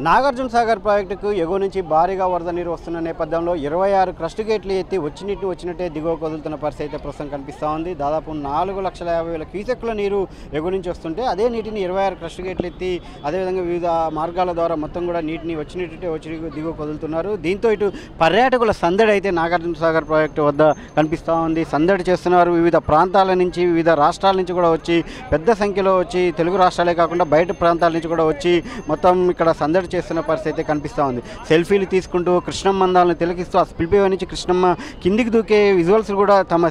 నాగార్జున సాగర్ ప్రాజెక్టుకు ఎగువ నుంచి భారీగా వరద నీరు వస్తున్న నేపథ్యంలో 26 క్రస్ట్ గేట్లు ఎత్తి వచ్చినట్టే దిగువ వదులుతున్న పరిస్థితి అయితే ప్రస్తుతం కనిపిస్తూ ఉంది. దాదాపు 4,50,000 క్యూసెక్కుల నీరు ఎగువ నుంచి వస్తుంటే అదే నీటిని 26 క్రస్ట్ గేట్లు ఎత్తి అదేవిధంగా వివిధ మార్గాల ద్వారా మొత్తం కూడా నీటిని వచ్చినట్టే దిగువ వదులుతున్నారు. దీంతో ఇటు పర్యాటకుల సందడి అయితే నాగార్జున సాగర్ ప్రాజెక్టు వద్ద కనిపిస్తూ ఉంది. సందడి చేస్తున్నారు. వివిధ ప్రాంతాల నుంచి వివిధ రాష్ట్రాల నుంచి కూడా వచ్చి పెద్ద సంఖ్యలో వచ్చి తెలుగు రాష్ట్రాలే కాకుండా బయట ప్రాంతాల నుంచి కూడా వచ్చి మొత్తం ఇక్కడ సందడి చేస్తున్న పరిస్థితి అయితే కనిపిస్తూ ఉంది. సెల్ఫీలు తీసుకుంటూ కృష్ణమ్మ అందాలను తిలకిస్తూ ఆ స్పిల్వే నుంచి కృష్ణమ్మ కిందికి దూకే విజువల్స్ కూడా తమ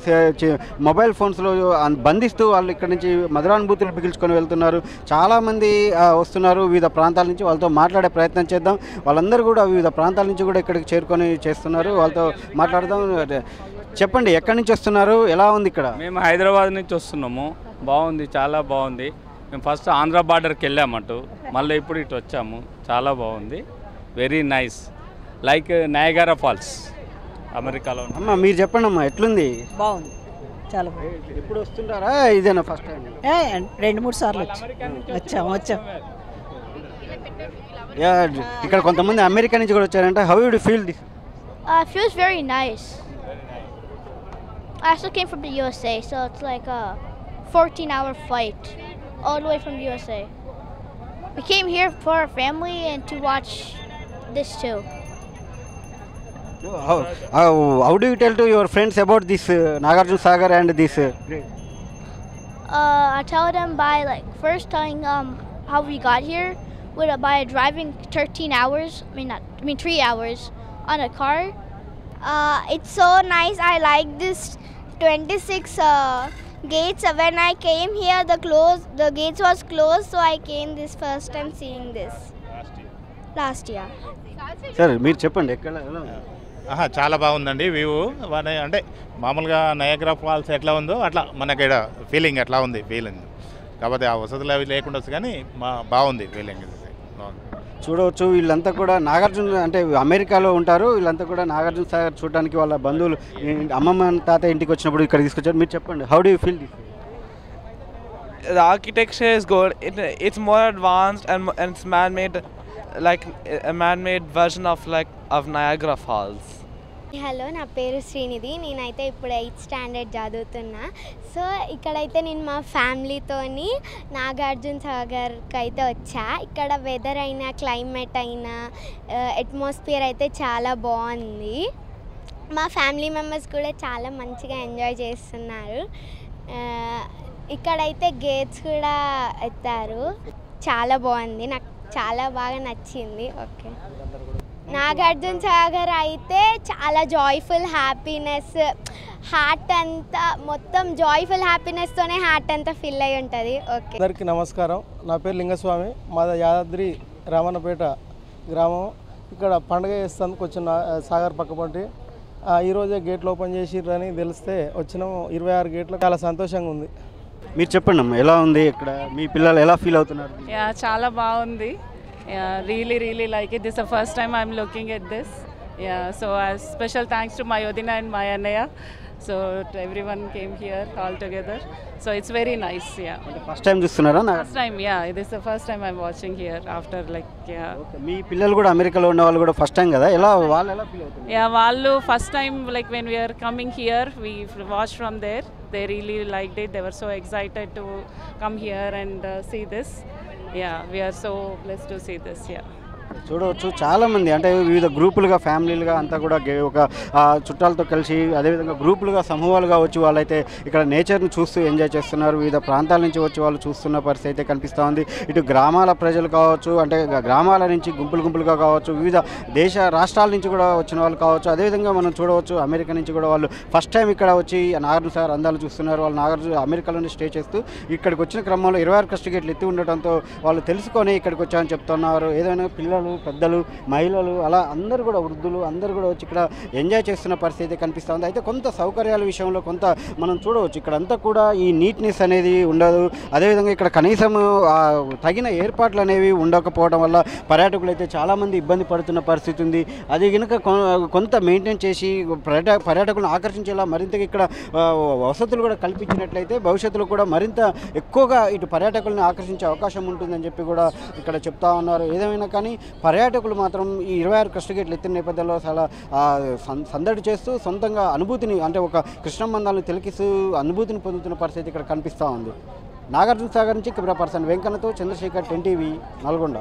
మొబైల్ ఫోన్స్లో బంధిస్తూ వాళ్ళు ఇక్కడ నుంచి మధురానుభూతులు పిలుచుకొని వెళ్తున్నారు. చాలామంది వస్తున్నారు వివిధ ప్రాంతాల నుంచి. వాళ్ళతో మాట్లాడే ప్రయత్నం చేద్దాం. వాళ్ళందరూ కూడా వివిధ ప్రాంతాల నుంచి కూడా ఇక్కడికి చేరుకొని చేస్తున్నారు. వాళ్ళతో మాట్లాడదాం. చెప్పండి, ఎక్కడి నుంచి వస్తున్నారు, ఎలా ఉంది ఇక్కడ? మేము హైదరాబాద్ నుంచి వస్తున్నాము. బాగుంది, చాలా బాగుంది. మేము ఫస్ట్ ఆంధ్ర బార్డర్కి వెళ్ళామటు, మళ్ళీ ఇప్పుడు ఇటు వచ్చాము. చాలా బాగుంది, very nice, like Niagara Falls అమెరికాలో. అమ్మ మీరు చెప్పండి అమ్మా, ఎట్లుంది? బాగుంది, చాలా బాగుంది. ఎప్పుడు వస్తుంటారా, ఇదేనా ఫస్ట్ టైం? 2-3 సార్లు వచ్చాము. ఇక్కడ కొంతమంది అమెరికా నుంచి కూడా వచ్చారంటే. How do feel this? Feels very nice. I also came from the USA, so it's like a 14-hour flight all the way from the USA. We came here for our family and to watch this too. How do you tell to your friends about this Nagarjuna Sagar and this? I tell them by like first telling how we got here by driving 13 hours. I mean 3 hours on a car. It's so nice. I like this 26 gates. When I came here, the gates was closed, so I came this first time seeing this. Last year. సరే మీరు చెప్పండి, ఎక్కడ? చాలా బాగుందండి view. అంటే మామూలుగా Niagara falls ఎట్లా ఉందో అట్లా మనకి ఫీలింగ్ ఎట్లా ఉంది ఫీలింగ్. కాకపోతే ఆ వసతులు అవి లేకుండా కానీ బాగుంది ఫీలింగ్. చూడవచ్చు వీళ్ళంతా కూడా నాగార్జున అంటే అమెరికాలో ఉంటారు. వీళ్ళంతా కూడా నాగార్జున సాగర్ చూడడానికి వాళ్ళ బంధువులు అమ్మమ్మ తాత ఇంటికి వచ్చినప్పుడు ఇక్కడ తీసుకొచ్చారు. మీరు చెప్పండి, how do you feel this? The architecture is good. It's more advanced and it's man-made, like a man-made version of Niagara Falls. Hello, నా పేరు శ్రీనిధి. నేనైతే ఇప్పుడు 8th స్టాండర్డ్ చదువుతున్నా. సో ఇక్కడైతే నేను మా ఫ్యామిలీతోని నాగార్జున సాగర్కి అయితే వచ్చా. ఇక్కడ వెదర్ అయినా క్లైమేట్ అయినా అట్మాస్ఫియర్ అయితే చాలా బాగుంది. మా ఫ్యామిలీ మెంబర్స్ కూడా చాలా మంచిగా ఎంజాయ్ చేస్తున్నారు. ఇక్కడైతే గేట్స్ కూడా ఎత్తారు. చాలా బాగుంది, నాకు చాలా బాగా నచ్చింది. ఓకే, నాగార్జున సాగర్ అయితే చాలా జాయ్ఫుల్ హ్యాపీనెస్, హార్ట్ అంతా మొత్తం జాయ్ఫుల్ హ్యాపీనెస్తోనే హార్ట్ అంతా ఫిల్ అయి ఉంటుంది. ఓకే, అందరికీ నమస్కారం. నా పేరు లింగస్వామి. మాది యాదాద్రి రామన్నపేట గ్రామం. ఇక్కడ పండుగ చేస్తానికి వచ్చిన సాగర్ పక్కపంటి ఈరోజే గేట్లు ఓపెన్ చేసిర్రని తెలిస్తే వచ్చినాము. 26 గేట్లు. చాలా సంతోషంగా ఉంది. మీరు చెప్పండి అమ్మా, ఎలా ఉంది ఇక్కడ? మీ పిల్లలు ఎలా ఫీల్ అవుతున్నారు? చాలా బాగుంది. Really like it. This is the first time I'm looking at this. So special thanks to my Odina and my Annaya. So everyone came here all together. So it's very nice. First time చూస్తున్నారా? First time, this is the first time I'm watching here after మీ పిల్లలు కూడా అమెరికాలో ఉన్న వాళ్ళు కూడా first time కదా, వాళ్ళు ఎలా ఫీల్ అవుతున్నారు? వాళ్ళు first time when we are coming here, we watched from there. They really liked it. They were so excited to come here and see this. We are so blessed to see this. చూడవచ్చు చాలామంది అంటే వివిధ గ్రూపులుగా ఫ్యామిలీలుగా అంతా కూడా ఒక చుట్టాలతో కలిసి అదేవిధంగా గ్రూపులుగా సమూహాలుగా వచ్చి వాళ్ళైతే ఇక్కడ నేచర్ని చూస్తూ ఎంజాయ్ చేస్తున్నారు. వివిధ ప్రాంతాల నుంచి వచ్చి వాళ్ళు చూస్తున్న పరిస్థితి అయితే కనిపిస్తూ ఉంది. ఇటు గ్రామాల ప్రజలు కావచ్చు, అంటే గ్రామాల నుంచి గుంపులుగా కావచ్చు, వివిధ రాష్ట్రాల నుంచి కూడా వచ్చిన వాళ్ళు కావచ్చు. అదేవిధంగా మనం చూడవచ్చు అమెరికా నుంచి కూడా వాళ్ళు ఫస్ట్ టైం ఇక్కడ వచ్చి నాగార్జున సాగర్ అందాలు చూస్తున్నారు. వాళ్ళు నాగార్జున అమెరికాలోనే స్టే చేస్తూ ఇక్కడికి వచ్చిన క్రమంలో 26 క్రస్ట్ గేట్లు ఎత్తి ఉండటంతో వాళ్ళు తెలుసుకొని ఇక్కడికి వచ్చారని చెప్తున్నారు. ఏదైనా పిల్లలు, పెద్దలు, మహిళలు అలా అందరూ కూడా, వృద్ధులు అందరూ కూడా వచ్చి ఇక్కడ ఎంజాయ్ చేస్తున్న పరిస్థితి కనిపిస్తుంది. అయితే కొంత సౌకర్యాల విషయంలో కొంత మనం చూడవచ్చు ఇక్కడంతా కూడా ఈ నీట్నెస్ అనేది ఉండదు. అదేవిధంగా ఇక్కడ కనీసం తగిన ఏర్పాట్లు అనేవి ఉండకపోవడం వల్ల పర్యాటకులు అయితే చాలామంది ఇబ్బంది పడుతున్న పరిస్థితి ఉంది. అది కనుక కొంత మెయింటైన్ చేసి పర్యాటకులను ఆకర్షించేలా మరింతగా ఇక్కడ వసతులు కూడా కల్పించినట్లయితే భవిష్యత్తులో కూడా మరింత ఎక్కువగా ఇటు పర్యాటకులను ఆకర్షించే అవకాశం ఉంటుందని చెప్పి కూడా ఇక్కడ చెప్తా ఉన్నారు. ఏదేమైనా కానీ పర్యాటకులు మాత్రం ఈ 26 కృష్ణ గేట్లు ఎత్తిన నేపథ్యంలో చాలా సందడి చేస్తూ సొంతంగా అనుభూతిని అంటే ఒక కృష్ణమందాలను తిలకిస్తూ అనుభూతిని పొందుతున్న పరిస్థితి ఇక్కడ కనిపిస్తూ ఉంది. నాగార్జున సాగర్ నుంచి కెమెరా పర్సన్ వెంకన్నతో చంద్రశేఖర్, 10 టీవీ, నల్గొండ.